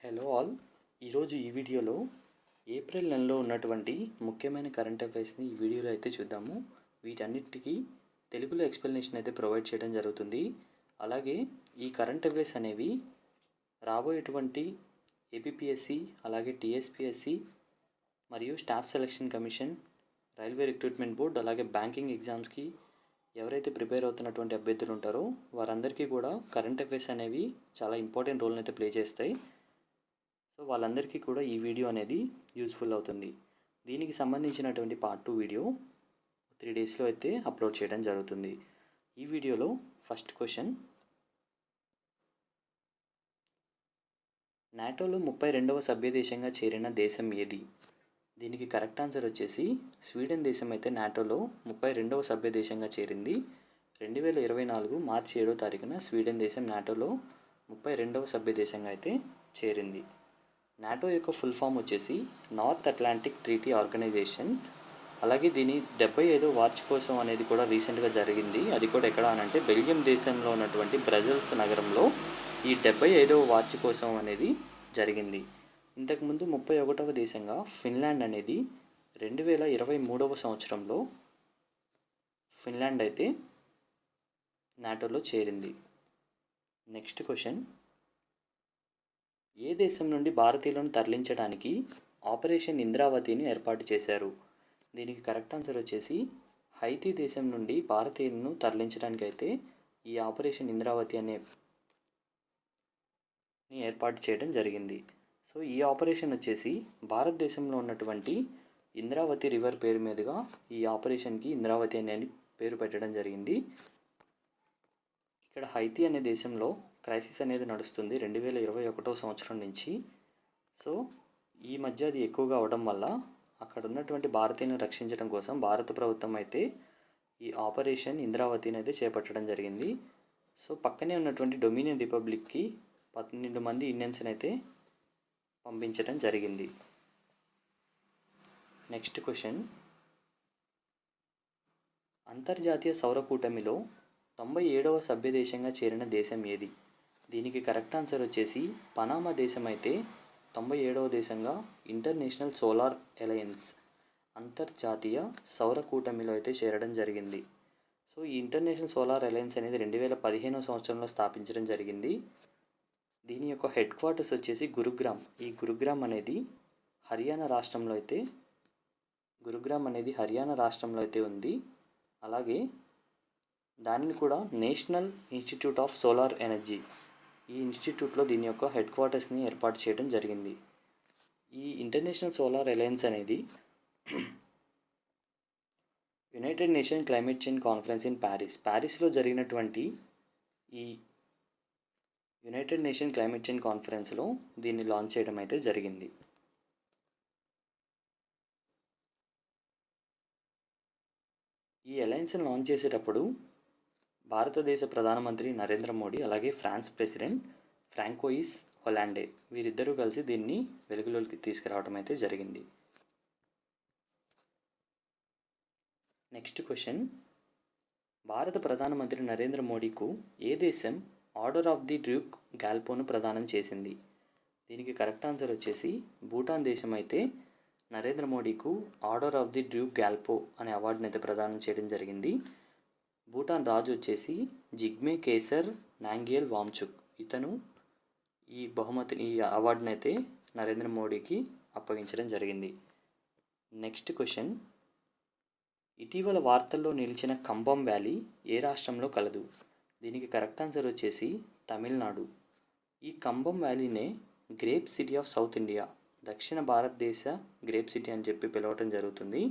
Hello all. ఈరోజు ఈ వీడియోలో ఏప్రిల్ నెలలో ఉన్నటువంటి ముఖ్యమైన కరెంట్ అఫైర్స్ని ఈ వీడియోలో అయితే చూద్దాము. వీటన్నిటికీ తెలుగులో ఎక్స్ప్లెనేషన్ అయితే ప్రొవైడ్ చేయడం జరుగుతుంది. అలాగే ఈ కరెంట్ అఫైర్స్ అనేవి రాబోయేటువంటి ఏపీపీఎస్సి, అలాగే టీఎస్పీఎస్సి మరియు staff selection commission, railway recruitment board, అలాగే బ్యాంకింగ్ ఎగ్జామ్స్కి ఎవరైతే ప్రిపేర్ అవుతున్నటువంటి అభ్యర్థులు ఉంటారో వారందరికీ కూడా కరెంట్ అఫైర్స్ అనేవి చాలా ఇంపార్టెంట్ రోల్ని అయితే ప్లే చేస్తాయి. సో వాళ్ళందరికీ కూడా ఈ వీడియో అనేది యూస్ఫుల్ అవుతుంది. దీనికి సంబంధించినటువంటి పార్ట్ 2 వీడియో 3 డేస్లో అయితే అప్లోడ్ చేయడం జరుగుతుంది. ఈ వీడియోలో ఫస్ట్ క్వశ్చన్, నాటోలో 32వ సభ్య దేశంగా చేరిన దేశం ఏది? దీనికి కరెక్ట్ ఆన్సర్ వచ్చేసి స్వీడన్ దేశం అయితే నాటోలో 32వ సభ్య దేశంగా చేరింది. 2024 మార్చి 7వ తారీఖున స్వీడన్ దేశం నాటోలో 32వ సభ్య దేశంగా అయితే చేరింది. నాటో యొక్క ఫుల్ ఫామ్ వచ్చేసి నార్త్ అట్లాంటిక్ ట్రీటీ ఆర్గనైజేషన్. అలాగే దీని 75వ వార్షికోత్సవం అనేది కూడా రీసెంట్గా జరిగింది. అది కూడా ఎక్కడ అనంటే బెల్జియం దేశంలో ఉన్నటువంటి బ్రజెల్స్ నగరంలో ఈ 75వ వార్షికోత్సవం అనేది జరిగింది. ఇంతకుముందు 31వ దేశంగా ఫిన్లాండ్ అనేది 2023వ సంవత్సరంలో ఫిన్లాండ్ అయితే నాటోలో చేరింది. నెక్స్ట్ క్వశ్చన్, ఏ దేశం నుండి భారతీయులను తరలించడానికి ఆపరేషన్ ఇంద్రావతిని ఏర్పాటు చేశారు? దీనికి కరెక్ట్ ఆన్సర్ వచ్చేసి హైతీ దేశం నుండి భారతీయులను తరలించడానికి అయితే ఈ ఆపరేషన్ ఇంద్రావతి అనే ఏర్పాటు చేయడం జరిగింది. సో ఈ ఆపరేషన్ వచ్చేసి భారతదేశంలో ఉన్నటువంటి ఇంద్రావతి రివర్ పేరు మీదుగా ఈ ఆపరేషన్కి ఇంద్రావతి అనే పేరు పెట్టడం జరిగింది. ఇక్కడ హైతీ అనే దేశంలో క్రైసిస్ అనేది నడుస్తుంది 2021వ సంవత్సరం నుంచి. సో ఈ మధ్య అది ఎక్కువగా అవడం వల్ల అక్కడ ఉన్నటువంటి భారతీయులను రక్షించడం కోసం భారత ప్రభుత్వం అయితే ఈ ఆపరేషన్ ఇంద్రావతిని అయితే చేపట్టడం జరిగింది. సో పక్కనే ఉన్నటువంటి డొమినియన్ రిపబ్లిక్కి 12 మంది ఇండియన్స్ని అయితే పంపించడం జరిగింది. నెక్స్ట్ క్వశ్చన్, అంతర్జాతీయ సౌర కూటమిలో 97వ సభ్య దేశంగా చేరిన దేశం ఏది? దీనికి కరెక్ట్ ఆన్సర్ వచ్చేసి పనామా దేశం అయితే 97వ దేశంగా ఇంటర్నేషనల్ సోలార్ అలయన్స్ అంతర్జాతీయ సౌర కూటమిలో అయితే చేరడం జరిగింది. సో ఈ ఇంటర్నేషనల్ సోలార్ అలయన్స్ అనేది 2015వ సంవత్సరంలో స్థాపించడం జరిగింది. దీని యొక్క హెడ్ క్వార్టర్స్ వచ్చేసి గురుగ్రామ్. ఈ గురుగ్రామ్ అనేది హర్యానా రాష్ట్రంలో అయితే ఉంది. అలాగే దానిని కూడా national institute of solar energy, ఈ ఇన్స్టిట్యూట్లో దీని యొక్క హెడ్ క్వార్టర్స్ని ఏర్పాటు చేయడం జరిగింది. ఈ ఇంటర్నేషనల్ సోలార్ అలయన్స్ అనేది United Nation climate change conference in ప్యారిస్లో జరిగినటువంటి ఈ యునైటెడ్ నేషన్ క్లైమేట్ చేంజ్ కాన్ఫరెన్స్లో దీన్ని లాంచ్ చేయడం అయితే జరిగింది. ఈ అలయన్స్ని లాంచ్ చేసేటప్పుడు భారతదేశ ప్రధానమంత్రి నరేంద్ర మోడీ, అలాగే ఫ్రాన్స్ ప్రెసిడెంట్ ఫ్రాంకోయిస్ హొలాండే వీరిద్దరూ కలిసి దీన్ని వెలుగులోకి తీసుకురావడం అయితే జరిగింది. నెక్స్ట్ క్వశ్చన్, భారత ప్రధానమంత్రి నరేంద్ర మోడీకు ఏ దేశం ఆర్డర్ ఆఫ్ ది డ్యూక్ గాల్పోను ప్రదానం చేసింది? దీనికి కరెక్ట్ ఆన్సర్ వచ్చేసి భూటాన్ దేశం అయితే నరేంద్ర మోడీకు order of the Druk Gyalpo అనే అవార్డుని అయితే ప్రదానం చేయడం జరిగింది. భూటాన్ రాజు వచ్చేసి జిగ్మే కేసర్ నాంగ్యేల్ వాంగ్చుక్. ఇతను ఈ అవార్డుని అయితే నరేంద్ర మోడీకి అప్పగించడం జరిగింది. నెక్స్ట్ క్వశ్చన్, ఇటీవల వార్తల్లో నిలిచిన కంబం వ్యాలీ ఏ రాష్ట్రంలో కలదు? దీనికి కరెక్ట్ ఆన్సర్ వచ్చేసి తమిళనాడు. ఈ కంబం వ్యాలీనే grape city of south India, దక్షిణ భారతదేశ గ్రేప్ సిటీ అని చెప్పి పిలవటం జరుగుతుంది.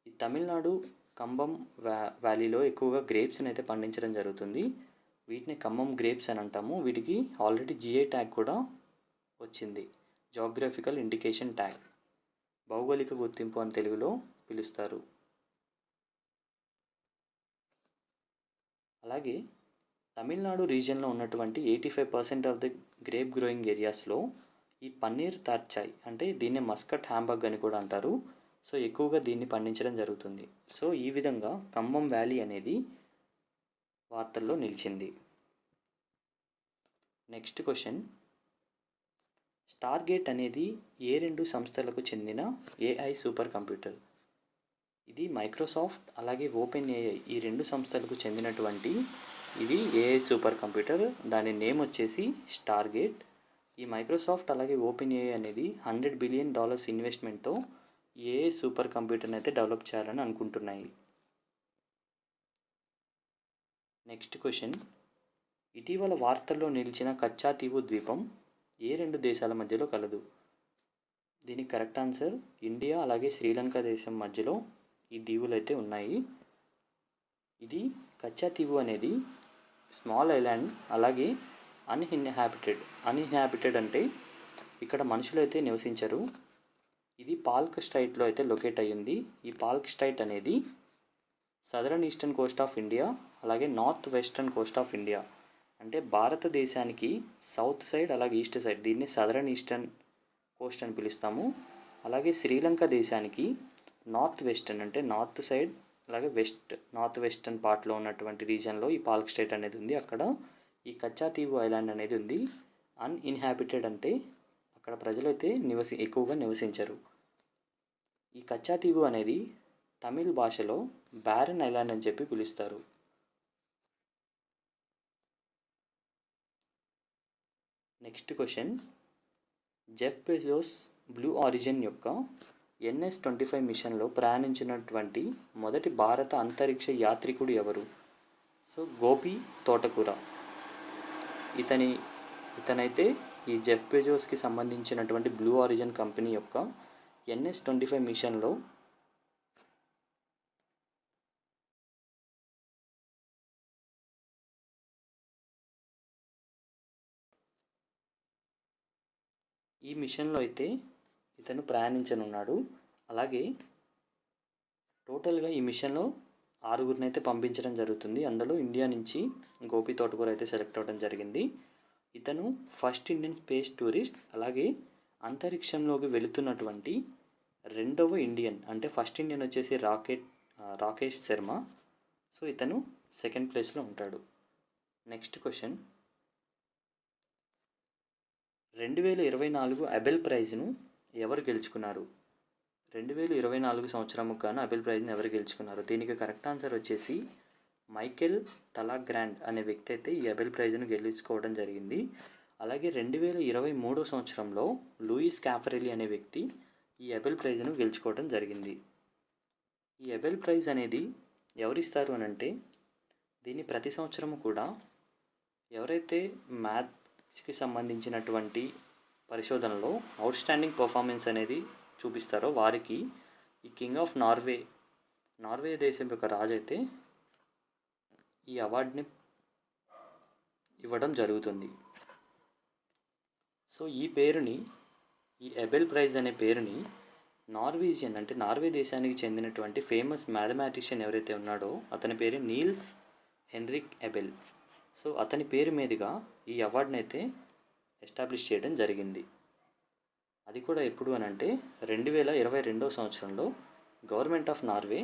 ఈ తమిళనాడు కంబం వ్యాలీలో ఎక్కువగా గ్రేప్స్ని అయితే పండించడం జరుగుతుంది. వీటిని ఖమ్మం గ్రేప్స్ అని అంటాము. వీటికి ఆల్రెడీ జిఐ ట్యాగ్ కూడా వచ్చింది, జాగ్రఫికల్ ఇండికేషన్ ట్యాగ్, భౌగోళిక గుర్తింపు అని తెలుగులో పిలుస్తారు. అలాగే తమిళనాడు రీజియన్లో ఉన్నటువంటి 85% ఆఫ్ ది గ్రేప్ గ్రోయింగ్ ఏరియాస్లో ఈ పన్నీర్ తార్చాయ్ అంటే దీన్ని మస్కట్ హ్యాంబర్గ్ అని కూడా అంటారు. సో ఎక్కువగా దీన్ని పండించడం జరుగుతుంది. సో ఈ విధంగా ఖమ్మం వ్యాలీ అనేది వార్తల్లో నిలిచింది. నెక్స్ట్ క్వశ్చన్, స్టార్గేట్ అనేది ఏ రెండు సంస్థలకు చెందిన ఏఐ సూపర్ కంప్యూటర్? ఇది మైక్రోసాఫ్ట్ అలాగే ఓపెన్ ఏఐ ఈ రెండు సంస్థలకు చెందినటువంటి ఇది ఏఐ సూపర్ కంప్యూటర్. దాని నేమ్ వచ్చేసి స్టార్గేట్. ఈ మైక్రోసాఫ్ట్ అలాగే ఓపెన్ ఏఐ అనేది $100 బిలియన్ ఇన్వెస్ట్మెంట్తో ఏఐ సూపర్ కంప్యూటర్ని అయితే డెవలప్ చేయాలని అనుకుంటున్నాయి. నెక్స్ట్ క్వశ్చన్, ఇటీవల వార్తల్లో నిలిచిన కచ్చాతీవు ద్వీపం ఏ రెండు దేశాల మధ్యలో కలదు? దీనికి కరెక్ట్ ఆన్సర్ ఇండియా అలాగే శ్రీలంక దేశం మధ్యలో ఈ దీవులు అయితే ఉన్నాయి. ఇది కచ్చాతీవు అనేది స్మాల్ ఐలాండ్, అలాగే అన్ఇన్హాబిటెడ్ అంటే ఇక్కడ మనుషులు అయితే నివసించరు. ఇది పాల్క్ స్ట్రైట్లో అయితే లొకేట్ అయ్యింది. ఈ పాల్క్ స్ట్రైట్ అనేది southern eastern coast of India అలాగే north western coast of India అంటే భారతదేశానికి సౌత్ సైడ్ అలాగే ఈస్ట్ సైడ్, దీన్ని సదరన్ ఈస్టర్న్ కోస్ట్ అని పిలుస్తాము. అలాగే శ్రీలంక దేశానికి నార్త్ వెస్టర్న్ అంటే నార్త్ సైడ్ అలాగే నార్త్ వెస్టర్న్ పార్ట్లో ఉన్నటువంటి రీజన్లో ఈ పాల్క్ స్ట్రైట్ అనేది ఉంది. అక్కడ ఈ కచ్చాతీవు ఐలాండ్ అనేది ఉంది. అన్ఇన్హాబిటెడ్ అంటే అక్కడ ప్రజలైతే ఎక్కువగా నివసించరు. ఈ కచ్చాతీవు అనేది తమిళ్ భాషలో బ్యారన్ ఐలాండ్ అని చెప్పి పిలుస్తారు. Next question, Jeff Bezos blue origin యొక్క NS-25 మిషన్లో ప్రయాణించినటువంటి మొదటి భారత అంతరిక్ష యాత్రికుడు ఎవరు? సో గోపి తోటకూర. ఇతనైతే ఈ జెఫ్ బెజోస్కి సంబంధించినటువంటి బ్లూ ఆరిజిన్ కంపెనీ యొక్క NS-25 మిషన్లో అయితే ఇతను ప్రయాణించనున్నాడు. అలాగే టోటల్గా ఈ మిషన్లో 6గురిని అయితే పంపించడం జరుగుతుంది. అందులో ఇండియా నుంచి గోపి తోటకూర అయితే సెలెక్ట్ అవ్వడం జరిగింది. ఇతను ఫస్ట్ ఇండియన్ స్పేస్ టూరిస్ట్, అలాగే అంతరిక్షంలోకి వెళుతున్నటువంటి రెండవ ఇండియన్. అంటే ఫస్ట్ ఇండియన్ వచ్చేసి రాకేష్ శర్మ. సో ఇతను సెకండ్ ప్లేస్లో ఉంటాడు. నెక్స్ట్ క్వశ్చన్, 2024 అబెల్ ప్రైజ్ను ఎవరు గెలుచుకున్నారు? 2024 సంవత్సరంకు గాను అబెల్ ప్రైజ్ని ఎవరు గెలుచుకున్నారు? దీనికి కరెక్ట్ ఆన్సర్ వచ్చేసి మైకెల్ తలాగ్రాండ్ అనే వ్యక్తి అయితే ఈ అబెల్ ప్రైజ్ను గెలుచుకోవడం జరిగింది. అలాగే 2023 సంవత్సరంలో లూయిస్ క్యాఫరెల్లి అనే వ్యక్తి ఈ అబెల్ ప్రైజ్ను గెలుచుకోవడం జరిగింది. ఈ అబెల్ ప్రైజ్ అనేది ఎవరిస్తారు అని అంటే, దీన్ని ప్రతి సంవత్సరము కూడా ఎవరైతే మ్యాథ్స్కి సంబంధించినటువంటి పరిశోధనలో అవుట్ స్టాండింగ్ పర్ఫార్మెన్స్ అనేది చూపిస్తారో వారికి ఈ కింగ్ ఆఫ్ నార్వే దేశం యొక్క రాజు అయితే ఈ అవార్డుని ఇవ్వడం జరుగుతుంది. సో ఈ అబెల్ ప్రైజ్ అనే పేరుని నార్వీజియన్ అంటే నార్వే దేశానికి చెందినటువంటి ఫేమస్ మ్యాథమెటిషియన్ ఎవరైతే ఉన్నాడో అతని పేరు నీల్స్ హెన్రిక్ అబెల్. సో అతని పేరు మీదుగా ఈ అవార్డుని అయితే ఎస్టాబ్లిష్ చేయడం జరిగింది. అది కూడా ఎప్పుడు అని అంటే 2022 సంవత్సరంలో గవర్నమెంట్ ఆఫ్ నార్వే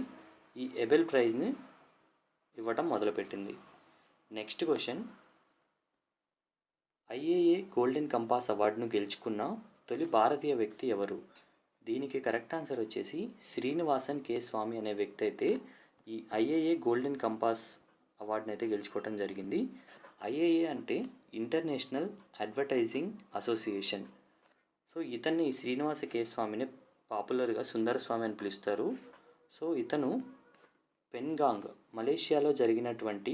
ఈ అబెల్ ప్రైజ్ని ఇవ్వడం మొదలుపెట్టింది. Next question, IAA golden compass అవార్డును గెలుచుకున్న తొలి భారతీయ వ్యక్తి ఎవరు? దీనికి కరెక్ట్ ఆన్సర్ వచ్చేసి శ్రీనివాసన్ కే స్వామి అనే వ్యక్తి అయితే ఈ IAA గోల్డెన్ కంపాస్ అవార్డుని అయితే గెలుచుకోవడం జరిగింది. IAA అంటే ఇంటర్నేషనల్ అడ్వర్టైజింగ్ అసోసియేషన్. సో ఇతన్ని శ్రీనివాస కే స్వామిని పాపులర్గా సుందర స్వామి అని పిలుస్తారు. సో ఇతను పెన్గాంగ్ మలేషియాలో జరిగినటువంటి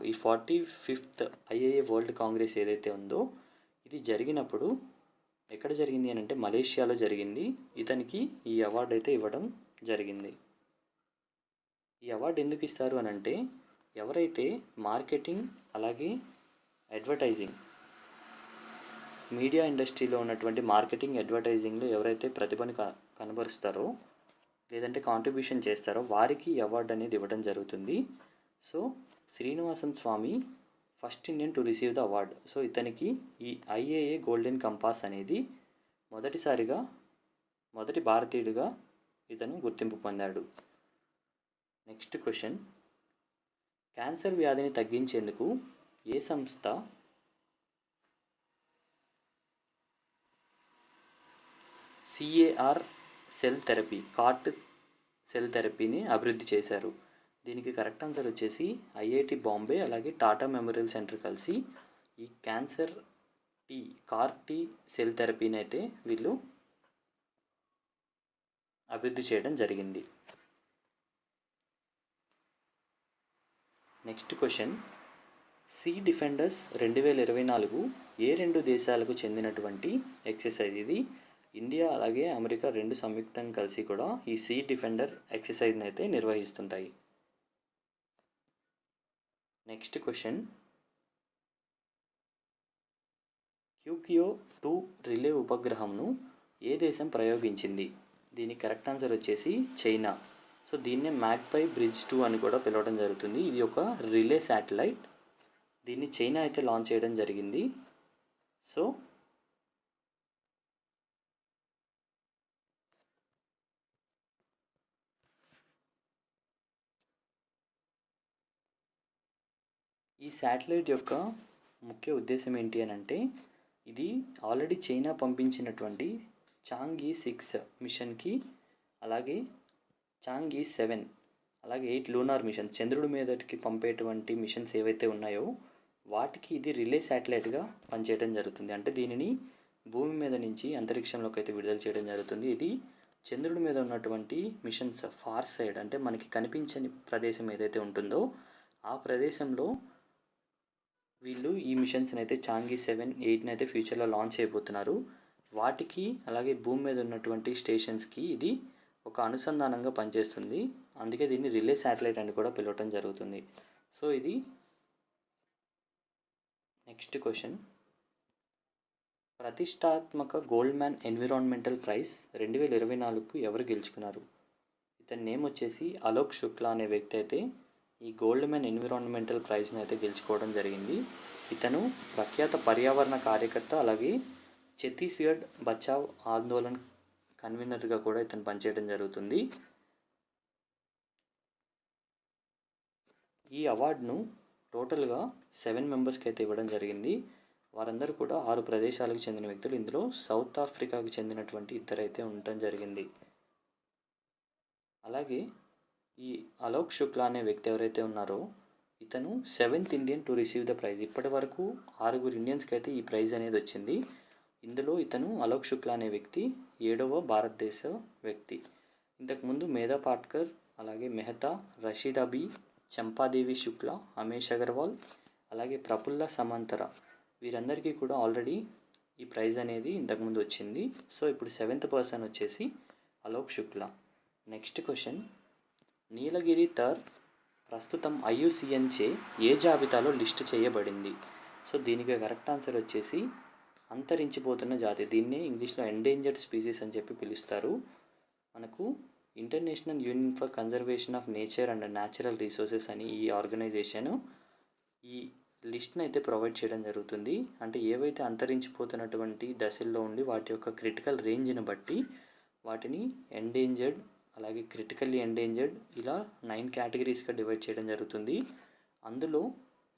ఈ 45th IAA వరల్డ్ కాంగ్రెస్ ఏదైతే ఉందో ఇది జరిగినప్పుడు ఎక్కడ జరిగింది అని అంటే మలేషియాలో జరిగింది. ఇతనికి ఈ అవార్డు అయితే ఇవ్వడం జరిగింది. ఈ అవార్డు ఎందుకు ఇస్తారు అని అంటే, ఎవరైతే మార్కెటింగ్ అలాగే అడ్వర్టైజింగ్ మీడియా ఇండస్ట్రీలో ఉన్నటువంటి మార్కెటింగ్ అడ్వర్టైజింగ్లో ఎవరైతే ప్రతిభను కనబరుస్తారో లేదంటే కాంట్రిబ్యూషన్ చేస్తారో వారికి ఈ అవార్డు అనేది ఇవ్వడం జరుగుతుంది. So Srinivasan Swamy first Indian to receive the award. So ఇతనికి ఈ IAA గోల్డెన్ కంపాస్ అనేది మొదటి భారతీయుడిగా ఇతను గుర్తింపు పొందాడు. నెక్స్ట్ క్వశ్చన్, క్యాన్సర్ వ్యాధిని తగ్గించేందుకు ఏ సంస్థ CAR cell therapy, CAR T cell థెరపీని అభివృద్ధి చేశారు? దీనికి కరెక్ట్ ఆన్సర్ వచ్చేసి ఐఐటి బాంబే అలాగే టాటా మెమోరియల్ సెంటర్ కలిసి ఈ క్యాన్సర్ కార్టీ సెల్ థెరపీని అయితే వీళ్ళు అభివృద్ధి చేయడం జరిగింది. నెక్స్ట్ క్వశ్చన్, సీ డిఫెండర్స్ 2024 ఏ రెండు దేశాలకు చెందినటువంటి ఎక్సర్సైజ్? ఇది ఇండియా అలాగే అమెరికా రెండు సంయుక్తంగా కలిసి కూడా ఈ సీ డిఫెండర్ ఎక్సర్సైజ్ని అయితే నిర్వహిస్తుంటాయి. నెక్స్ట్ క్వశ్చన్, క్యూకియో 2 రిలే ఉపగ్రహంను ఏ దేశం ప్రయోగించింది? దీనికి కరెక్ట్ ఆన్సర్ వచ్చేసి చైనా. సో దీన్నే మ్యాక్పై బ్రిడ్జ్ 2 అని కూడా పిలవడం జరుగుతుంది. ఇది ఒక రిలే శాటిలైట్, దీన్ని చైనా అయితే లాంచ్ చేయడం జరిగింది. సో ఈ శాటిలైట్ యొక్క ముఖ్య ఉద్దేశం ఏంటి అని అంటే, ఇది ఆల్రెడీ చైనా పంపించినటువంటి చాంగి 6 మిషన్కి అలాగే చాంగి 7 అలాగే 8 లూనార్ మిషన్స్, చంద్రుడి మీదకి పంపేటువంటి మిషన్స్ ఏవైతే ఉన్నాయో వాటికి ఇది రిలే శాటిలైట్గా పనిచేయడం జరుగుతుంది. అంటే దీనిని భూమి మీద నుంచి అంతరిక్షంలోకి అయితే విడుదల చేయడం జరుగుతుంది. ఇది చంద్రుడి మీద ఉన్నటువంటి మిషన్స్ ఫార్ సైడ్, అంటే మనకి కనిపించని ప్రదేశం ఏదైతే ఉంటుందో ఆ ప్రదేశంలో వీళ్ళు ఈ మిషన్స్ని అయితే చాంగి 7, 8ని అయితే ఫ్యూచర్లో లాంచ్ చేయబోతున్నారు. వాటికి అలాగే భూమి మీద ఉన్నటువంటి స్టేషన్స్కి ఇది ఒక అనుసంధానంగా పనిచేస్తుంది. అందుకే దీన్ని రిలే శాటిలైట్ అని కూడా పిలవటం జరుగుతుంది. సో ఇది నెక్స్ట్ క్వశ్చన్, ప్రతిష్టాత్మక గోల్డ్మ్యాన్ ఎన్విరాన్మెంటల్ ప్రైజ్ 2024కు ఎవరు గెలుచుకున్నారు? ఇతని నేమ్ వచ్చేసి అలోక్ శుక్లా అనే వ్యక్తి అయితే ఈ గోల్డ్మ్యాన్ ఎన్విరాన్మెంటల్ ప్రైజ్ని అయితే గెలుచుకోవడం జరిగింది. ఇతను ప్రఖ్యాత పర్యావరణ కార్యకర్త, అలాగే ఛత్తీస్గఢ్ బచావ్ ఆందోళన్ కన్వీనర్గా కూడా ఇతను పనిచేయడం జరుగుతుంది. ఈ అవార్డును టోటల్గా 7 మెంబర్స్కి అయితే ఇవ్వడం జరిగింది. వారందరూ కూడా 6 ప్రదేశాలకు చెందిన వ్యక్తులు. ఇందులో సౌత్ ఆఫ్రికాకు చెందినటువంటి ఇద్దరైతే ఉండటం జరిగింది. అలాగే ఈ అలోక్ శుక్లా అనే వ్యక్తి ఎవరైతే ఉన్నారో ఇతను 7th Indian to receive the prize. ఇప్పటి వరకు 6 ఇండియన్స్కి అయితే ఈ ప్రైజ్ అనేది వచ్చింది. ఇందులో ఇతను అలోక్ శుక్లా అనే వ్యక్తి 7వ భారతదేశ వ్యక్తి. ఇంతకుముందు మేధా పాట్కర్, అలాగే మెహతా, రషీదా బి, చంపాదేవి శుక్లా, అమేష్ అగర్వాల్, అలాగే ప్రఫుల్ల సమంతర, వీరందరికీ కూడా ఆల్రెడీ ఈ ప్రైజ్ అనేది ఇంతకుముందు వచ్చింది. సో ఇప్పుడు 7th పర్సన్ వచ్చేసి అలోక్ శుక్లా. నెక్స్ట్ క్వశ్చన్, నీలగిరి థర్ ప్రస్తుతం IUCN చే ఏ జాబితాలో లిస్ట్ చేయబడింది? సో దీనికి కరెక్ట్ ఆన్సర్ వచ్చేసి అంతరించిపోతున్న జాతి. దీన్నే ఇంగ్లీష్లో ఎండేంజర్డ్ స్పీసీస్ అని చెప్పి పిలుస్తారు. మనకు international union for conservation of nature and natural resources అని ఈ ఆర్గనైజేషన్ ఈ లిస్ట్ని అయితే ప్రొవైడ్ చేయడం జరుగుతుంది. అంటే ఏవైతే అంతరించిపోతున్నటువంటి దశల్లో ఉండి వాటి యొక్క క్రిటికల్ రేంజ్ని బట్టి వాటిని ఎండేంజర్డ్, అలాగే క్రిటికల్లీ ఎండేంజర్డ్, ఇలా 9 కేటగిరీస్గా డివైడ్ చేయడం జరుగుతుంది. అందులో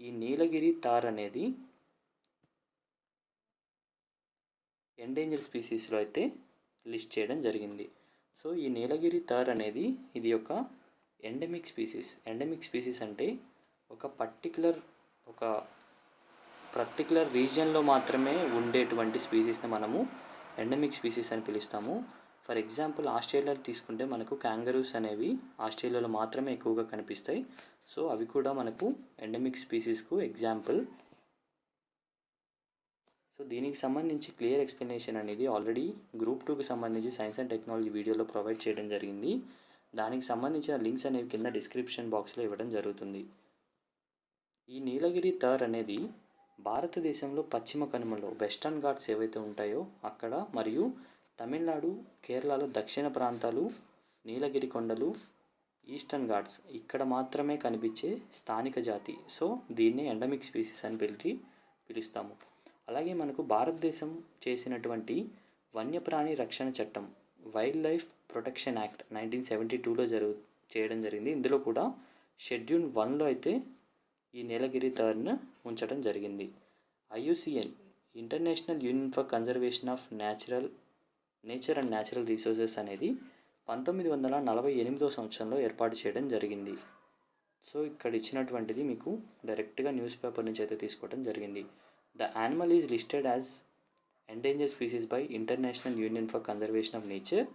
ఈ నీలగిరి తార్ అనేది ఎండేంజర్డ్ స్పీసీస్లో అయితే లిస్ట్ చేయడం జరిగింది. సో ఈ నీలగిరి తార్ అనేది ఇది ఒక ఎండమిక్ స్పీసీస్. ఎండమిక్ స్పీసీస్ అంటే ఒక పర్టికులర్ రీజియన్లో మాత్రమే ఉండేటువంటి స్పీసీస్ని మనము ఎండమిక్ స్పీసీస్ అని పిలుస్తాము. ఫర్ ఎగ్జాంపుల్ ఆస్ట్రేలియా తీసుకుంటే మనకు క్యాంగరూస్ అనేవి ఆస్ట్రేలియాలో మాత్రమే ఎక్కువగా కనిపిస్తాయి. సో అవి కూడా మనకు ఎండమిక్ స్పీసీస్కు ఎగ్జాంపుల్. సో దీనికి సంబంధించి క్లియర్ ఎక్స్ప్లెనేషన్ అనేది ఆల్రెడీ గ్రూప్ 2కి సంబంధించి సైన్స్ అండ్ టెక్నాలజీ వీడియోలో ప్రొవైడ్ చేయడం జరిగింది. దానికి సంబంధించిన లింక్స్ అనేవి కింద డిస్క్రిప్షన్ బాక్స్లో ఇవ్వడం జరుగుతుంది. ఈ నీలగిరి థర్ అనేది భారతదేశంలో పశ్చిమ కనుమలో వెస్టర్న్ ఘాట్స్ ఏవైతే ఉంటాయో అక్కడ, మరియు తమిళనాడు, కేరళలో దక్షిణ ప్రాంతాలు, నీలగిరి కొండలు, ఈస్టర్న్ ఘాట్స్ ఇక్కడ మాత్రమే కనిపించే స్థానిక జాతి. సో దీన్నే ఎండమిక్ స్పీసీస్ అని పిలుస్తాము. అలాగే మనకు భారతదేశం చేసినటువంటి వన్యప్రాణి రక్షణ చట్టం, వైల్డ్ లైఫ్ ప్రొటెక్షన్ యాక్ట్ 1972లో చేయడం జరిగింది. ఇందులో కూడా షెడ్యూల్ 1లో అయితే ఈ నీలగిరి థర్ను ఉంచడం జరిగింది. IUCN international union for conservation of natural nature and natural resources అనేది 1948వ సంవత్సరంలో ఏర్పాటు చేయడం జరిగింది. సో ఇక్కడ ఇచ్చినటువంటిది మీకు డైరెక్ట్గా న్యూస్ పేపర్ నుంచి అయితే తీసుకోవడం జరిగింది. The animal is listed as endangered species by international union for conservation of nature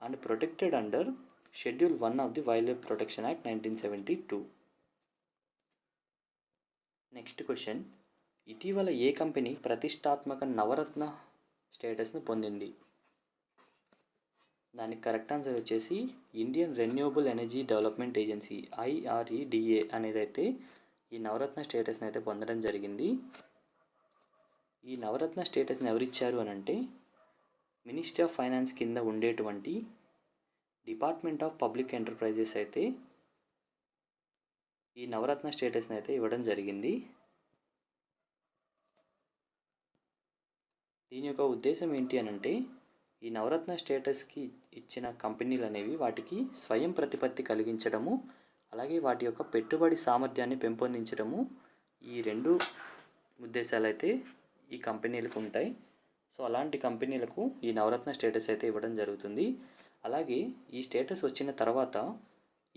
and protected under schedule 1 of the wild life protection act 1972. Next question, ఇటీవల ఏ కంపెనీ ప్రతిష్టాత్మక నవరత్న స్టేటస్ను పొందింది? దానికి కరెక్ట్ ఆన్సర్ వచ్చేసి Indian renewable energy development agency IREDA అనేది అయితే ఈ నవరత్న స్టేటస్ని అయితే పొందడం జరిగింది. ఈ నవరత్న స్టేటస్ని ఎవరిచ్చారు అని అంటే మినిస్ట్రీ ఆఫ్ ఫైనాన్స్ కింద ఉండేటువంటి డిపార్ట్మెంట్ ఆఫ్ పబ్లిక్ ఎంటర్ప్రైజెస్ అయితే ఈ నవరత్న స్టేటస్ని అయితే ఇవ్వడం జరిగింది. దీని యొక్క ఉద్దేశం ఏంటి అని అంటే ఈ నవరత్న స్టేటస్కి ఇచ్చిన కంపెనీలు అనేవి వాటికి స్వయం ప్రతిపత్తి కలిగించడము, అలాగే వాటి యొక్క పెట్టుబడి సామర్థ్యాన్ని పెంపొందించడము, ఈ రెండు ఉద్దేశాలు అయితే ఈ కంపెనీలకు ఉంటాయి. సో అలాంటి కంపెనీలకు ఈ నవరత్న స్టేటస్ అయితే ఇవ్వడం జరుగుతుంది. అలాగే ఈ స్టేటస్ వచ్చిన తర్వాత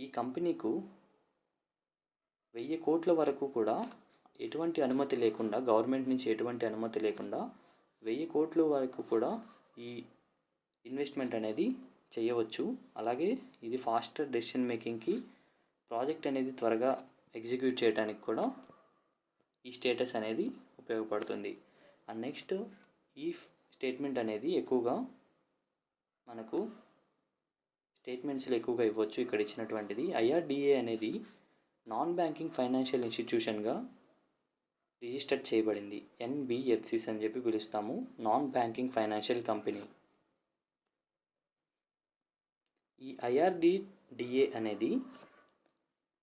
ఈ కంపెనీకు 1000 కోట్ల వరకు కూడా ఎటువంటి అనుమతి లేకుండా, గవర్నమెంట్ నుంచి ఎటువంటి అనుమతి లేకుండా 1000 కోట్ల వరకు కూడా ఈ ఇన్వెస్ట్మెంట్ అనేది చేయవచ్చు. అలాగే ఇది ఫాస్టర్ డెసిషన్ మేకింగ్కి, ప్రాజెక్ట్ అనేది త్వరగా ఎగ్జిక్యూట్ చేయడానికి కూడా ఈ స్టేటస్ అనేది ఉపయోగపడుతుంది. అండ్ నెక్స్ట్ ఈ స్టేట్మెంట్ అనేది ఎక్కువగా మనకు స్టేట్మెంట్స్లో ఎక్కువగా ఇవ్వచ్చు. ఇక్కడ ఇచ్చినటువంటిది IRDA అనేది నాన్ బ్యాంకింగ్ ఫైనాన్షియల్ ఇన్స్టిట్యూషన్గా రిజిస్టర్ చేయబడింది. NBFCs అని చెప్పి పిలుస్తాము, నాన్ బ్యాంకింగ్ ఫైనాన్షియల్ కంపెనీ. ఈ IRDA అనేది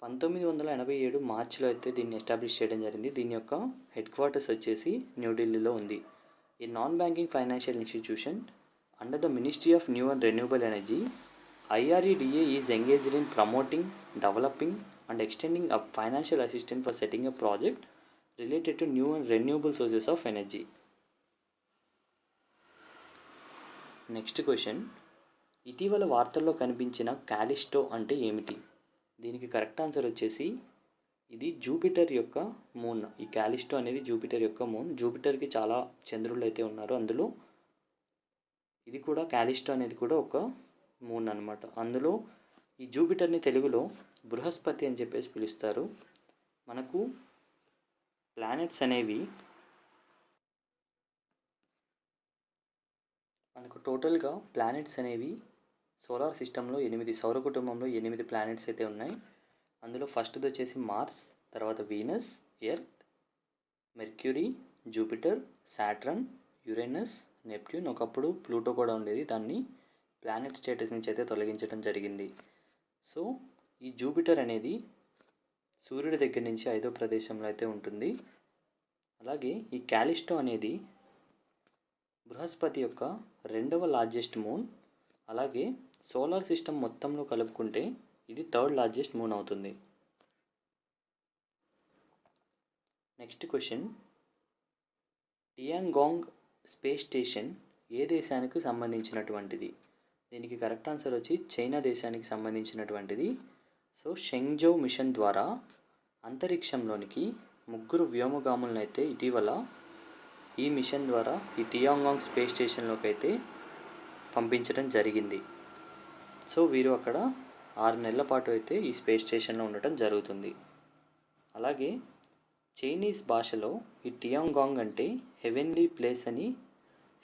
1987 మార్చిలో అయితే దీన్ని ఎస్టాబ్లిష్ చేయడం జరిగింది. దీని యొక్క హెడ్ క్వార్టర్స్ వచ్చేసి న్యూఢిల్లీలో ఉంది. ఈ non banking financial institution under the ministry of new and renewable energy, IREDA is engaged in promoting, developing and extending a financial assistance for setting a project related to new and renewable sources of energy. Next question, ఇటీవల వార్తల్లో కనిపించిన Calisto అంటే ఏమిటి? దీనికి correct answer వచ్చేసి ఇది Jupiter యొక్క moon. ఈ కాలిస్టో అనేది జూపిటర్ యొక్క మూన్. జూపిటర్కి చాలా చంద్రులు అయితే ఉన్నారు, అందులో ఇది కూడా కాలిస్టో అనేది కూడా ఒక మూన్ అన్నమాట. అందులో ఈ జూపిటర్ని తెలుగులో బృహస్పతి అని చెప్పేసి పిలుస్తారు. మనకు ప్లానెట్స్ అనేవి టోటల్గా ప్లానెట్స్ అనేవి సోలార్ సిస్టంలో 8, సౌర కుటుంబంలో 8 ప్లానెట్స్ అయితే ఉన్నాయి. అందులో ఫస్ట్ది వచ్చేసి మార్స్, తర్వాత Venus, earth, mercury, Jupiter, Saturn, Uranus, Neptune, ఒకప్పుడు ప్లూటో కూడా ఉండేది. దాన్ని ప్లానెట్ స్టేటస్ నుంచి అయితే తొలగించడం జరిగింది. సో ఈ జూపిటర్ అనేది సూర్యుడి దగ్గర నుంచి 5వ ప్రదేశంలో అయితే ఉంటుంది. అలాగే ఈ కాలిస్టో అనేది బృహస్పతి యొక్క 2వ లార్జెస్ట్ మూన్. అలాగే సోలార్ సిస్టమ్ మొత్తంలో కలుపుకుంటే ఇది 3rd లార్జెస్ట్ మూన్ అవుతుంది. Next question, Tiangong space station ఏ దేశానికి సంబంధించినటువంటిది? దీనికి కరెక్ట్ ఆన్సర్ వచ్చి చైనా దేశానికి సంబంధించినటువంటిది. సో షెంగ్జౌ మిషన్ ద్వారా అంతరిక్షంలోనికి 3 వ్యోమగాములను అయితే ఇటీవల ఈ మిషన్ ద్వారా ఈ టియాంగాంగ్ స్పేస్ స్టేషన్లోకి అయితే పంపించడం జరిగింది. సో వీరు అక్కడ 6 నెలల పాటు అయితే ఈ స్పేస్ స్టేషన్లో ఉండటం జరుగుతుంది. అలాగే చైనీస్ భాషలో ఈ టియాంగాంగ్ అంటే హెవెన్లీ ప్లేస్ అని,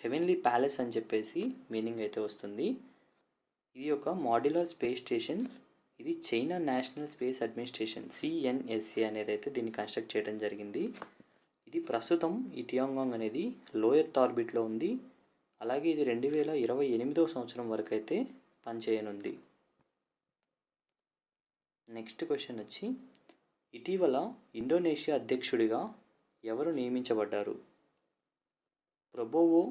హెవెన్లీ ప్యాలెస్ అని చెప్పేసి మీనింగ్ అయితే వస్తుంది. ఇది ఒక మాడ్యులర్ స్పేస్ స్టేషన్. ఇది China national space administration CNSA అనేది అయితే దీన్ని కన్స్ట్రక్ట్ చేయడం జరిగింది. ఇది ప్రస్తుతం ఈ టియాంగాంగ్ అనేది లో ఎర్త్ ఆర్బిట్లో ఉంది. అలాగే ఇది 2028వ సంవత్సరం వరకు అయితే పనిచేయనుంది. నెక్స్ట్ క్వశ్చన్ వచ్చి, ఇటీవల ఇండోనేషియా అధ్యక్షుడిగా ఎవరు నియమించబడ్డారు? ప్రబోవో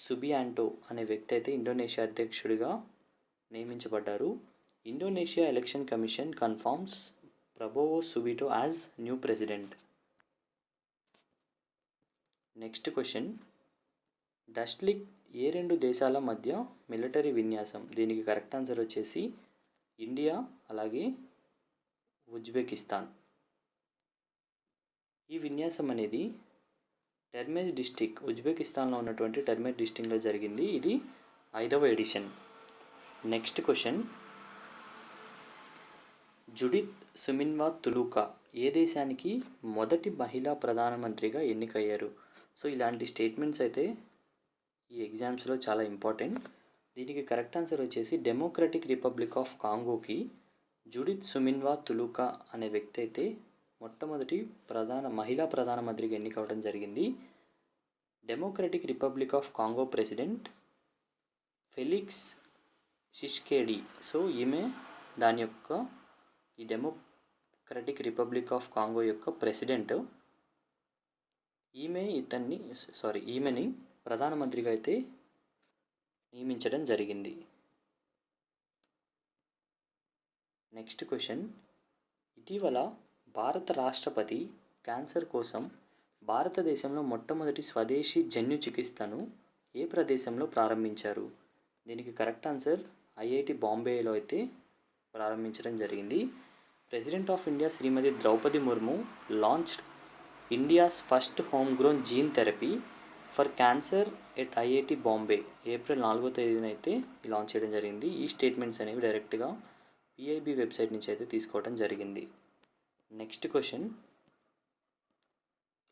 సుబియాంటో అనే వ్యక్తి అయితే ఇండోనేషియా అధ్యక్షుడిగా నియమించబడ్డారు. Indonesia election commission confirms Prabowo Subianto as new president. Next question, Dustlik ఏ రెండు దేశాల మధ్య మిలిటరీ విన్యాసం? దీనికి కరెక్ట్ ఆన్సర్ వచ్చేసి ఇండియా అలాగే ఉజ్బెకిస్తాన్. ఈ విన్యాసం అనేది టెర్మెజ్ డిస్టిక్, ఉజ్బెకిస్తాన్లో ఉన్నటువంటి టెర్మెజ్ డిస్టిక్లో జరిగింది. ఇది 5వ edition. Next question, Judith Suminwa Tuluka ఏ దేశానికి మొదటి మహిళా ప్రధానమంత్రిగా ఎన్నికయ్యారు? సో ఇలాంటి స్టేట్మెంట్స్ అయితే ఈ ఎగ్జామ్స్లో చాలా ఇంపార్టెంట్. దీనికి కరెక్ట్ ఆన్సర్ వచ్చేసి డెమోక్రటిక్ రిపబ్లిక్ ఆఫ్ కాంగోకి జుడిత్ సుమిన్వా తులుకా అనే వ్యక్తి అయితే మొట్టమొదటి మహిళా ప్రధానమంత్రిగా ఎన్నికవడం జరిగింది. Democratic republic of Congo president Felix Tshisekedi. So ఈమె ఈ డెమోక్రటిక్ రిపబ్లిక్ ఆఫ్ కాంగో యొక్క ప్రెసిడెంట్. ఈమెని ప్రధానమంత్రిగా అయితే నియమించడం జరిగింది. నెక్స్ట్ క్వశ్చన్, ఇటీవల భారత రాష్ట్రపతి క్యాన్సర్ కోసం భారతదేశంలో మొట్టమొదటి స్వదేశీ జన్యు చికిత్సను ఏ ప్రదేశంలో ప్రారంభించారు? దీనికి కరెక్ట్ ఆన్సర్ ఐఐటి బాంబేలో అయితే ప్రారంభించడం జరిగింది. President of India Shrimati Droupadi Murmu launched India's first home grown gene therapy for cancer at IIT Bombay. April 4వ తేదీన అయితే లాంచ్ చేయడం జరిగింది. ఈ స్టేట్మెంట్స్ అనేవి డైరెక్ట్గా పిఐబి వెబ్సైట్ నుంచి అయితే తీసుకోవడం జరిగింది. Next question,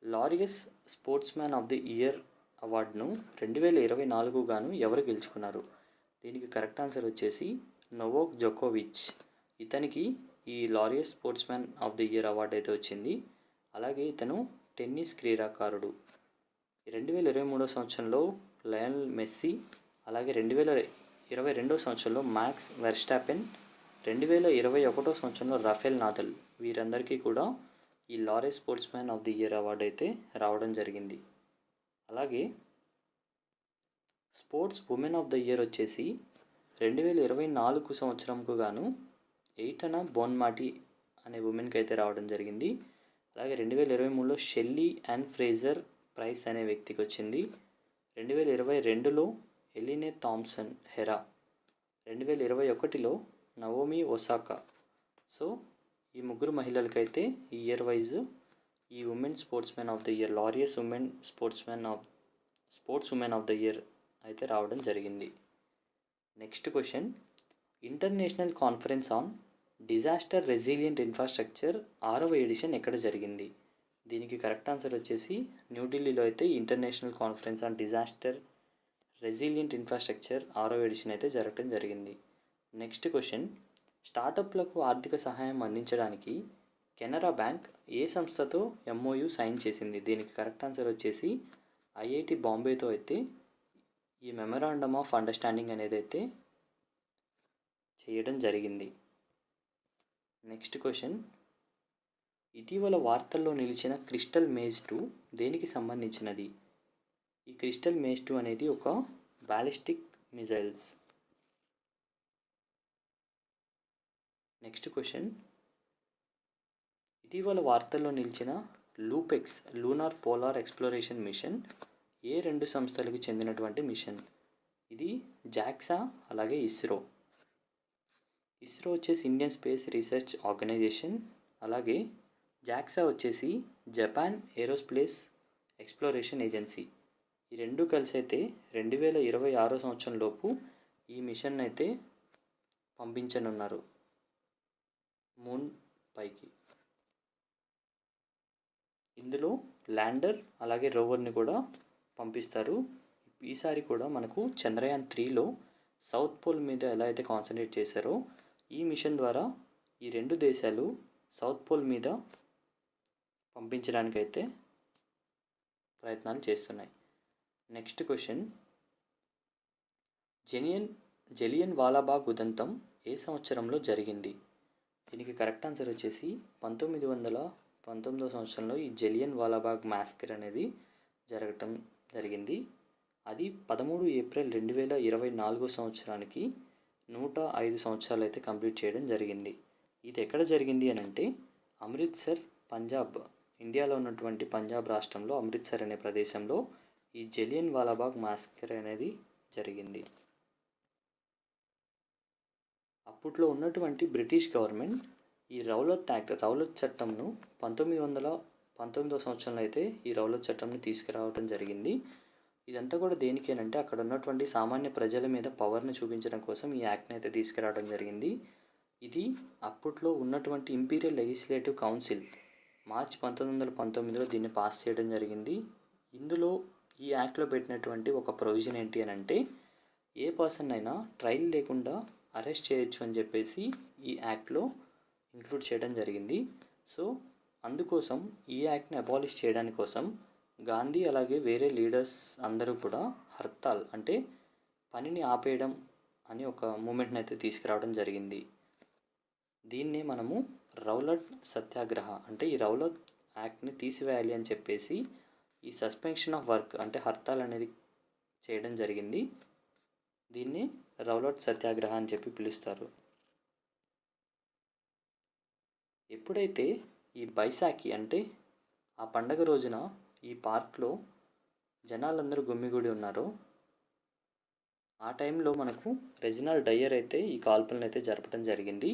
లారియస్ sports man of the year అవార్డును 2024 గాను ఎవరు గెలుచుకున్నారు? దీనికి కరెక్ట్ ఆన్సర్ వచ్చేసి నోవాక్ జోకోవిచ్. ఇతనికి ఈ లారియస్ sports man of the year award అయితే వచ్చింది. అలాగే ఇతను టెన్నిస్ క్రీడాకారుడు. 2023 సంవత్సరంలో లయనల్ మెస్సీ, అలాగే 2022 సంవత్సరంలో మ్యాక్స్ వెర్స్టాపెన్, 2021 సంవత్సరంలో రఫేల్ నాదల్, వీరందరికీ కూడా ఈ లారియస్ sports man of the year award అయితే రావడం జరిగింది. అలాగే sports women of the year వచ్చేసి 2024 సంవత్సరంకు గాను ఎయిటనా బోన్మాటి అనే ఉమెన్కి అయితే రావడం జరిగింది. అలాగే 2023లో షెల్లీ అండ్ ఫ్రేజర్ ప్రైస్ అనే వ్యక్తికి వచ్చింది. 2022లో ఎలినే థామ్సన్ హెరా, 2021లో నవోమి ఒసాకా. సో ఈ ముగ్గురు మహిళలకైతే ఈ ఇయర్ వైజ్ ఈ women sports man of the year, లారియస్ women sports women of the year అయితే రావడం జరిగింది. Next question, international conference on disaster resilient infrastructure 6వ ఎడిషన్ ఎక్కడ జరిగింది? దీనికి కరెక్ట్ ఆన్సర్ వచ్చేసి న్యూఢిల్లీలో అయితే international conference on disaster resilient infrastructure 6వ ఎడిషన్ అయితే జరగడం జరిగింది. నెక్స్ట్ క్వశ్చన్, స్టార్టప్లకు ఆర్థిక సహాయం అందించడానికి కెనరా బ్యాంక్ ఏ సంస్థతో ఎంఓయు సైన్ చేసింది? దీనికి కరెక్ట్ ఆన్సర్ వచ్చేసి ఐఐటి బాంబేతో అయితే ఈ మెమరాండమ్ ఆఫ్ అండర్స్టాండింగ్ అనేది అయితే చేయడం జరిగింది. నెక్స్ట్ క్వశ్చన్, ఇటీవల వార్తల్లో నిలిచిన క్రిస్టల్ మేజ్ 2 దేనికి సంబంధించినది? ఈ క్రిస్టల్ మేజ్ 2 అనేది ఒక బాలిస్టిక్ మిజైల్స్. నెక్స్ట్ క్వశ్చన్, ఇటీవల వార్తల్లో నిలిచిన LUPEX lunar polar exploration mission ఏ రెండు సంస్థలకు చెందినటువంటి మిషన్? ఇది జాక్సా అలాగే ఇస్రో. ఇస్రో వచ్చేసి ఇండియన్ స్పేస్ రీసెర్చ్ ఆర్గనైజేషన్, అలాగే జాక్సా వచ్చేసి జపాన్ ఏరోస్పేస్ ఎక్స్ప్లోరేషన్ ఏజెన్సీ. ఈ రెండు కలిసి అయితే 2026 సంవత్సరంలోపు ఈ మిషన్ అయితే పంపించనున్నారు మూన్ పైకి. ఇందులో ల్యాండర్ అలాగే రోవర్ని కూడా పంపిస్తారు. ఈసారి కూడా మనకు చంద్రయాన్ 3లో సౌత్ పోల్ మీద ఎలా అయితే కాన్సన్ట్రేట్ చేశారో ఈ మిషన్ ద్వారా ఈ రెండు దేశాలు సౌత్ పోల్ మీద పంపించడానికైతే ప్రయత్నాలు చేస్తున్నాయి. నెక్స్ట్ క్వశ్చన్, జలియన్ వాలాబాగ్ ఉదంతం ఏ సంవత్సరంలో జరిగింది? దీనికి కరెక్ట్ ఆన్సర్ వచ్చేసి 1919వ సంవత్సరంలో ఈ జలియన్ వాలాబాగ్ మాస్కర్ అనేది జరగటం జరిగింది. అది 13 ఏప్రిల్ 2024 సంవత్సరానికి 105 సంవత్సరాలు అయితే కంప్లీట్ చేయడం జరిగింది. ఇది ఎక్కడ జరిగింది అని అంటే అమృత్సర్, పంజాబ్, ఇండియాలో ఉన్నటువంటి పంజాబ్ రాష్ట్రంలో అమృత్సర్ అనే ప్రదేశంలో ఈ జలియన్ వాలాబాగ్ మాస్కర్ అనేది జరిగింది. అప్పట్లో ఉన్నటువంటి బ్రిటిష్ గవర్నమెంట్ ఈ రౌలట్ చట్టంను 1919వ సంవత్సరంలో అయితే ఈ రౌలట్ చట్టంని తీసుకురావడం జరిగింది. ఇదంతా కూడా దేనికేనంటే అక్కడ ఉన్నటువంటి సామాన్య ప్రజల మీద పవర్ని చూపించడం కోసం ఈ యాక్ట్ని అయితే తీసుకురావడం జరిగింది. ఇది అప్పట్లో ఉన్నటువంటి ఇంపీరియల్ లెజిస్లేటివ్ కౌన్సిల్ మార్చ్ 1919లో దీన్ని పాస్ చేయడం జరిగింది. ఇందులో ఈ యాక్ట్లో పెట్టినటువంటి ఒక ప్రొవిజన్ ఏంటి అని అంటే ఏ పర్సన్ అయినా ట్రయల్ లేకుండా అరెస్ట్ చేయొచ్చు అని చెప్పేసి ఈ యాక్ట్లో ఇంక్లూడ్ చేయడం జరిగింది. సో అందుకోసం ఈ యాక్ట్ని అబాలిష్ చేయడానికి కోసం గాంధీ అలాగే వేరే లీడర్స్ అందరూ కూడా హర్తాల్ అంటే పనిని ఆపేయడం అని ఒక మూమెంట్ని అయితే తీసుకురావడం జరిగింది. దీన్నే మనము రౌలట్ సత్యాగ్రహ అంటే ఈ రౌలట్ యాక్ట్ని తీసివేయాలి అని చెప్పేసి ఈ సస్పెన్షన్ ఆఫ్ వర్క్ అంటే హర్తాల్ అనేది చేయడం జరిగింది. దీన్ని రౌలట్ సత్యాగ్రహ అని చెప్పి పిలుస్తారు. ఎప్పుడైతే ఈ బైసాఖి అంటే ఆ పండగ రోజున ఈ పార్క్లో జనాలందరూ గుమిగూడి ఉన్నారో ఆ టైంలో మనకు రెజినాల్డ్ డయ్యర్ అయితే ఈ కాల్పులను అయితే జరపడం జరిగింది.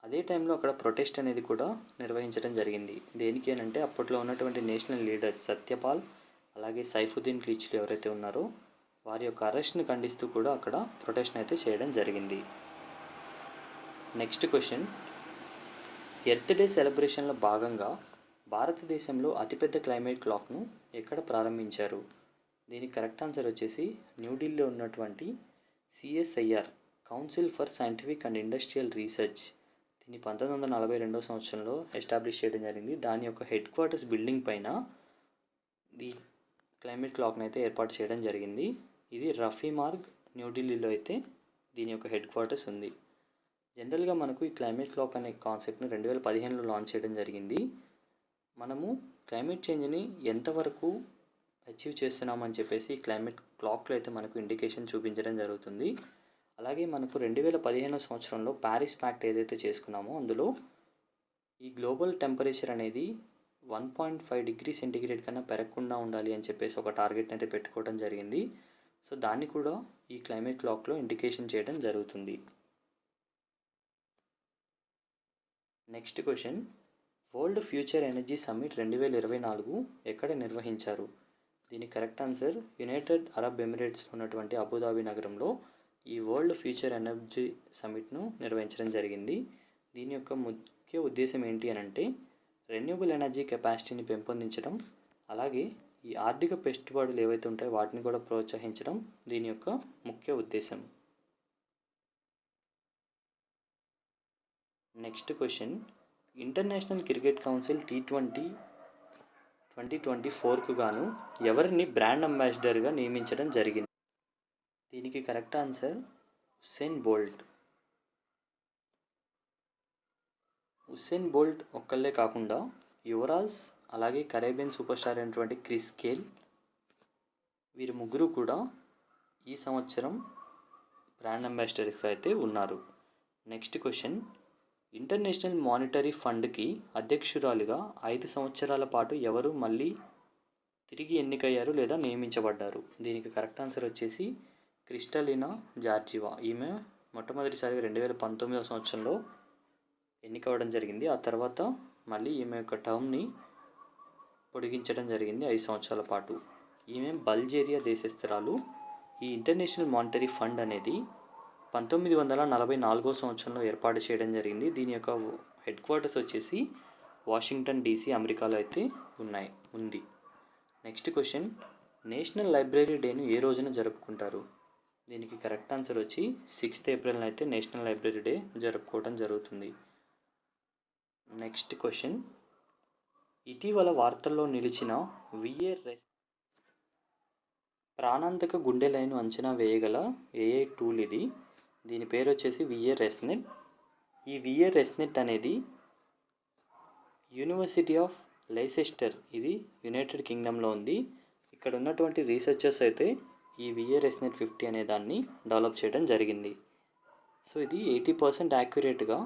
అదే టైంలో అక్కడ ప్రొటెస్ట్ అనేది కూడా నిర్వహించడం జరిగింది. దేనికి అని అంటే అప్పట్లో ఉన్నటువంటి నేషనల్ లీడర్స్ సత్యపాల్ అలాగే సైఫుద్దీన్ క్లీచ్లు ఎవరైతే ఉన్నారో వారి యొక్క అరెస్ట్ని ఖండిస్తూ కూడా అక్కడ ప్రొటెస్ట్ అయితే చేయడం జరిగింది. నెక్స్ట్ క్వశ్చన్, ఎర్త్ డే సెలబ్రేషన్లో భాగంగా భారతదేశంలో అతిపెద్ద క్లైమేట్ క్లాక్ను ఎక్కడ ప్రారంభించారు? దీనికి కరెక్ట్ ఆన్సర్ వచ్చేసి న్యూఢిల్లీలో ఉన్నటువంటి CSIR council for scientific and industrial research దీన్ని 1942వ సంవత్సరంలో ఎస్టాబ్లిష్ చేయడం జరిగింది. దాని యొక్క హెడ్ క్వార్టర్స్ బిల్డింగ్ పైన ఈ క్లైమేట్ క్లాక్ని అయితే ఏర్పాటు చేయడం జరిగింది. ఇది రఫీ మార్గ్ న్యూఢిల్లీలో అయితే దీని యొక్క హెడ్ క్వార్టర్స్ ఉంది. జనరల్గా మనకు ఈ క్లైమేట్ క్లాక్ అనే కాన్సెప్ట్ని 2015లో లాంచ్ చేయడం జరిగింది. మనము క్లైమేట్ చేంజ్ని ఎంతవరకు అచీవ్ చేస్తున్నామని చెప్పేసి ఈ క్లైమేట్ క్లాక్లో అయితే మనకు ఇండికేషన్ చూపించడం జరుగుతుంది. అలాగే మనకు 2015 సంవత్సరంలో ప్యారిస్ ప్యాక్ట్ ఏదైతే చేసుకున్నామో అందులో ఈ గ్లోబల్ టెంపరేచర్ అనేది 1.5 డిగ్రీ సెంటీగ్రేడ్ కన్నా పెరగకుండా ఉండాలి అని చెప్పేసి ఒక టార్గెట్ని అయితే పెట్టుకోవడం జరిగింది. సో దాన్ని కూడా ఈ క్లైమేట్ క్లాక్లో ఇండికేషన్ చేయడం జరుగుతుంది. Next question, world future energy summit 2024 ఎక్కడ నిర్వహించారు? దీనికి కరెక్ట్ ఆన్సర్ యునైటెడ్ అరబ్ ఎమిరేట్స్లో ఉన్నటువంటి అబుదాబి నగరంలో ఈ వరల్డ్ ఫ్యూచర్ ఎనర్జీ సమ్మిట్ను నిర్వహించడం జరిగింది. దీని యొక్క ముఖ్య ఉద్దేశం ఏంటి అని అంటే రెన్యూబుల్ ఎనర్జీ కెపాసిటీని పెంపొందించడం అలాగే ఈ ఆర్థిక పెట్టుబడులు ఏవైతే ఉంటాయో వాటిని కూడా ప్రోత్సహించడం దీని యొక్క ముఖ్య ఉద్దేశం. Next question, international cricket council T20 2024కు గాను ఎవరిని బ్రాండ్ అంబాసిడర్గా నియమించడం జరిగింది? దీనికి correct answer Usain Bolt. Usain Bolt ఒక్కళ్ళే కాకుండా యువరాజ్ అలాగే కరేబియన్ సూపర్ స్టార్ అయినటువంటి క్రిస్ గేల్ వీరు ముగ్గురు కూడా ఈ సంవత్సరం బ్రాండ్ అంబాసిడర్స్గా అయితే ఉన్నారు. నెక్స్ట్ క్వశ్చన్, ఇంటర్నేషనల్ మానిటరీ ఫండ్కి అధ్యక్షురాలిగా 5 సంవత్సరాల పాటు ఎవరు మళ్ళీ తిరిగి ఎన్నికయ్యారు లేదా నియమించబడ్డారు? దీనికి కరెక్ట్ ఆన్సర్ వచ్చేసి క్రిస్టలినా జార్జివా. ఈమె మొట్టమొదటిసారిగా 2019వ సంవత్సరంలో ఎన్నికవ్వడం జరిగింది. ఆ తర్వాత మళ్ళీ ఈమె యొక్క టర్మ్ని పొడిగించడం జరిగింది 5 సంవత్సరాల పాటు. ఈమె బల్గేరియా దేశస్థురాలు. ఈ ఇంటర్నేషనల్ మానిటరీ ఫండ్ అనేది 1944వ సంవత్సరంలో ఏర్పాటు చేయడం జరిగింది. దీని యొక్క హెడ్ క్వార్టర్స్ వచ్చేసి వాషింగ్టన్ DC అమెరికాలో అయితే ఉంది. నెక్స్ట్ క్వశ్చన్, నేషనల్ లైబ్రరీ డేను ఏ రోజున జరుపుకుంటారు? దీనికి కరెక్ట్ ఆన్సర్ వచ్చి 6th ఏప్రిల్న అయితే నేషనల్ లైబ్రరీ డే జరుపుకోవడం జరుగుతుంది. నెక్స్ట్ క్వశ్చన్, ఇటీవల వార్తల్లో నిలిచిన ప్రాణాంతక గుండె లయను అంచనా వేయగల AI టూల్ ఇది. దీని పేరు వచ్చేసి VA-ResNet. ఈ VA-ResNet అనేది యూనివర్సిటీ ఆఫ్ లెయిసెస్టర్ ఇది యునైటెడ్ కింగ్డమ్లో ఉంది. ఇక్కడ ఉన్నటువంటి రీసెర్చర్స్ అయితే ఈ VA-ResNet 50 అనే దాన్ని డెవలప్ చేయడం జరిగింది. సో ఇది 80% యాక్యురేట్గా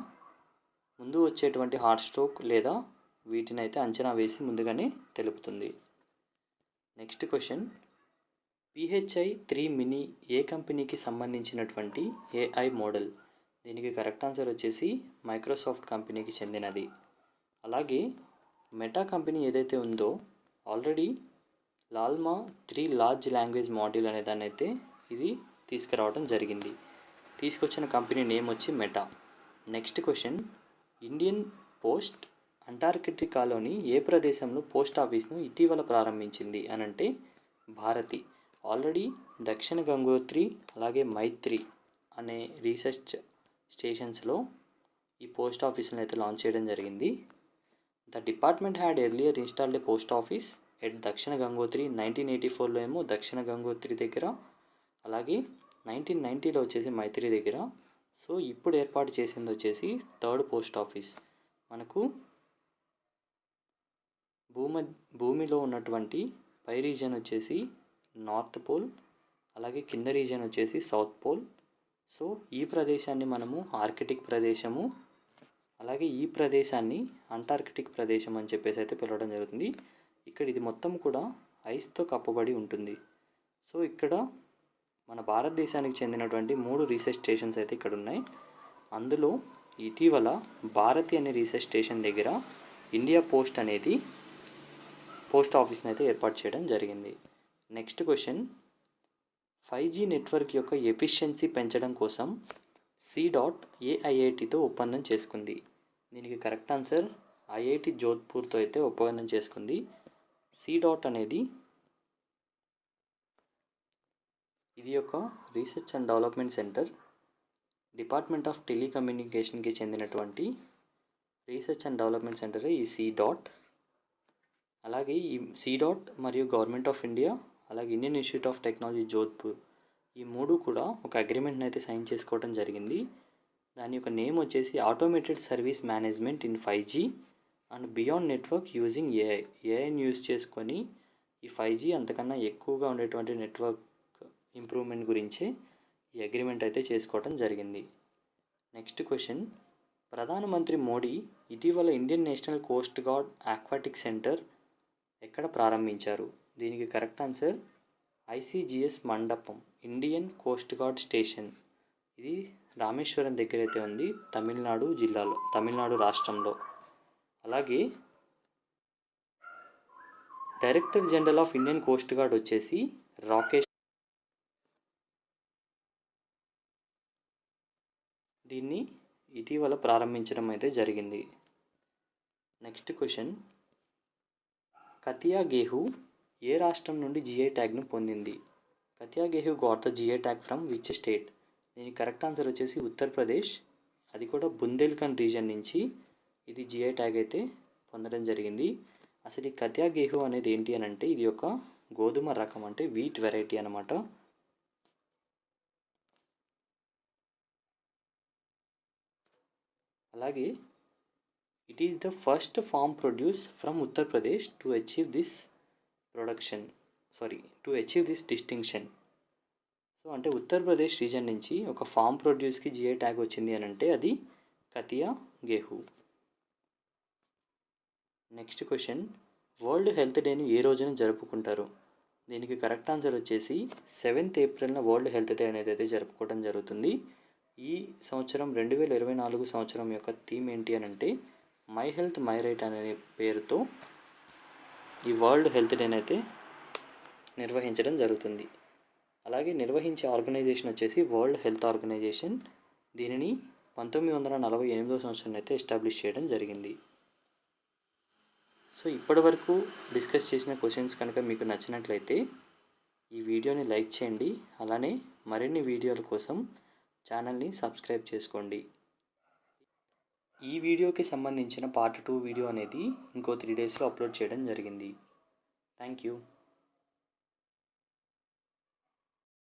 ముందు వచ్చేటువంటి హార్ట్ స్ట్రోక్ లేదా వీటిని అయితే అంచనా వేసి ముందుగానే తెలుపుతుంది. నెక్స్ట్ క్వశ్చన్, PHI-3 మినీ ఏ కంపెనీకి సంబంధించినటువంటి AI మోడల్? దీనికి కరెక్ట్ ఆన్సర్ వచ్చేసి మైక్రోసాఫ్ట్ కంపెనీకి చెందినది. అలాగే మెటా కంపెనీ ఏదైతే ఉందో already Llama 3 large language module అనే దాన్ని అయితే ఇది తీసుకురావడం జరిగింది. తీసుకొచ్చిన కంపెనీ నేమ్ వచ్చి Meta. Next question, Indian post అంటార్కిటికాలోని ఏ ప్రదేశంలో పోస్ట్ ఆఫీస్ను ఇటీవల ప్రారంభించింది అని అంటే భారతి. ఆల్రెడీ దక్షిణ గంగోత్రి అలాగే మైత్రి అనే రీసెర్చ్ స్టేషన్స్లో ఈ పోస్ట్ ఆఫీస్ని అయితే లాంచ్ చేయడం జరిగింది. The department had earlier installed A post office at దక్షిణ గంగోత్రి. 1984లో ఏమో దక్షిణ గంగోత్రి దగ్గర, అలాగే 1990లో వచ్చేసి మైత్రి దగ్గర. సో ఇప్పుడు ఏర్పాటు చేసింది వచ్చేసి థర్డ్ పోస్ట్ ఆఫీస్. మనకు భూమిలో ఉన్నటువంటి పై రీజియన్ వచ్చేసి నార్త్ పోల్, అలాగే కింద రీజియన్ వచ్చేసి సౌత్ పోల్. సో ఈ ప్రదేశాన్ని మనము ఆర్కిటిక్ ప్రదేశము, అలాగే ఈ ప్రదేశాన్ని అంటార్కిటిక్ ప్రదేశం అని చెప్పేసి అయితే పిలవడం జరుగుతుంది. ఇక్కడ ఇది మొత్తం కూడా ఐస్తో కప్పబడి ఉంటుంది. సో ఇక్కడ మన భారతదేశానికి చెందినటువంటి 3 రీసెర్చ్ స్టేషన్స్ అయితే ఇక్కడ ఉన్నాయి. అందులో ఇటీవల భారతి అనే రీసెర్చ్ స్టేషన్ దగ్గర ఇండియా పోస్ట్ అనేది పోస్ట్ ఆఫీస్ని అయితే ఏర్పాటు చేయడం జరిగింది. నెక్స్ట్ క్వశ్చన్, 5G నెట్వర్క్ యొక్క ఎఫిషియన్సీ పెంచడం కోసం C.dot ఏ IITతో ఒప్పందం చేసుకుంది? దీనికి కరెక్ట్ ఆన్సర్ IIT జోధ్పూర్తో అయితే ఒప్పందం చేసుకుంది. C.dot అనేది ఇది యొక్క research and development centre, department of టెలికమ్యూనికేషన్కి చెందినటువంటి రీసెర్చ్ అండ్ డెవలప్మెంట్ సెంటరే ఈ C.dot. అలాగే ఈ C.dot మరియు గవర్నమెంట్ ఆఫ్ ఇండియా, అలాగే Indian institute of technology Jodhpur, ఈ 3 కూడా ఒక అగ్రిమెంట్ని అయితే సైన్ చేసుకోవడం జరిగింది. దాని యొక్క నేమ్ వచ్చేసి automated service management in 5G and beyond network using AI. ఏఐని యూజ్ చేసుకొని ఈ 5G అంతకన్నా ఎక్కువగా ఉండేటువంటి నెట్వర్క్ ఇంప్రూవ్మెంట్ గురించే ఈ అగ్రిమెంట్ అయితే చేసుకోవడం జరిగింది. నెక్స్ట్ క్వశ్చన్, ప్రధానమంత్రి మోడీ ఇటీవల Indian national coast guard aquatic centre ఎక్కడ ప్రారంభించారు? దీనికి కరెక్ట్ ఆన్సర్ ICGS మండపం, ఇండియన్ కోస్ట్ గార్డ్ స్టేషన్. ఇది రామేశ్వరం దగ్గర అయితే ఉంది, తమిళనాడు జిల్లాలో, తమిళనాడు రాష్ట్రంలో. అలాగే director general of Indian coast guard వచ్చేసి రాకేష్. దీన్ని ఇటీవల ప్రారంభించడం అయితే జరిగింది. నెక్స్ట్ క్వశ్చన్, కతియా గేహు ఏ రాష్ట్రం నుండి GI ట్యాగ్ను పొందింది? Kathiya Gehu got the GI tag from which state? దీనికి కరెక్ట్ ఆన్సర్ వచ్చేసి ఉత్తరప్రదేశ్. అది కూడా బుందేల్ఖండ్ రీజియన్ నుంచి ఇది GI ట్యాగ్ అయితే పొందడం జరిగింది. అసలు ఈ కతియా గేహు అనేది ఏంటి అని అంటే ఇది ఒక గోధుమ రకం, అంటే వీట్ వెరైటీ అనమాట. అలాగే it is the first form produce from Uttar Pradesh to achieve this distinction. So అంటే ఉత్తరప్రదేశ్ రీజన్ నుంచి ఒక ఫార్మ్ ప్రొడ్యూస్కి GI ట్యాగ్ వచ్చింది అని అంటే అది Katia గేహు. Next question, world health డేని ఏ రోజున జరుపుకుంటారు? దీనికి కరెక్ట్ ఆన్సర్ వచ్చేసి 7th ఏప్రిల్న వరల్డ్ హెల్త్ డే అనేది అయితే జరుపుకోవడం జరుగుతుంది. ఈ సంవత్సరం 2024 సంవత్సరం యొక్క థీమ్ ఏంటి అని అంటే మై హెల్త్ మై రైట్ అనే పేరుతో ఈ వరల్డ్ హెల్త్ డేని అయితే నిర్వహించడం జరుగుతుంది. అలాగే నిర్వహించే ఆర్గనైజేషన్ వచ్చేసి వరల్డ్ హెల్త్ ఆర్గనైజేషన్. దీనిని 1948 సంవత్సరం అయితే ఎస్టాబ్లిష్ చేయడం జరిగింది. సో ఇప్పటివరకు డిస్కస్ చేసిన క్వశ్చన్స్ కనుక మీకు నచ్చినట్లయితే ఈ వీడియోని లైక్ చేయండి. అలానే మరిన్ని వీడియోల కోసం ఛానల్ని సబ్స్క్రైబ్ చేసుకోండి. ఈ వీడియోకి సంబంధించిన పార్ట్ 2 వీడియో అనేది ఇంకో 3 డేస్లో అప్లోడ్ చేయడం జరిగింది. Thank you.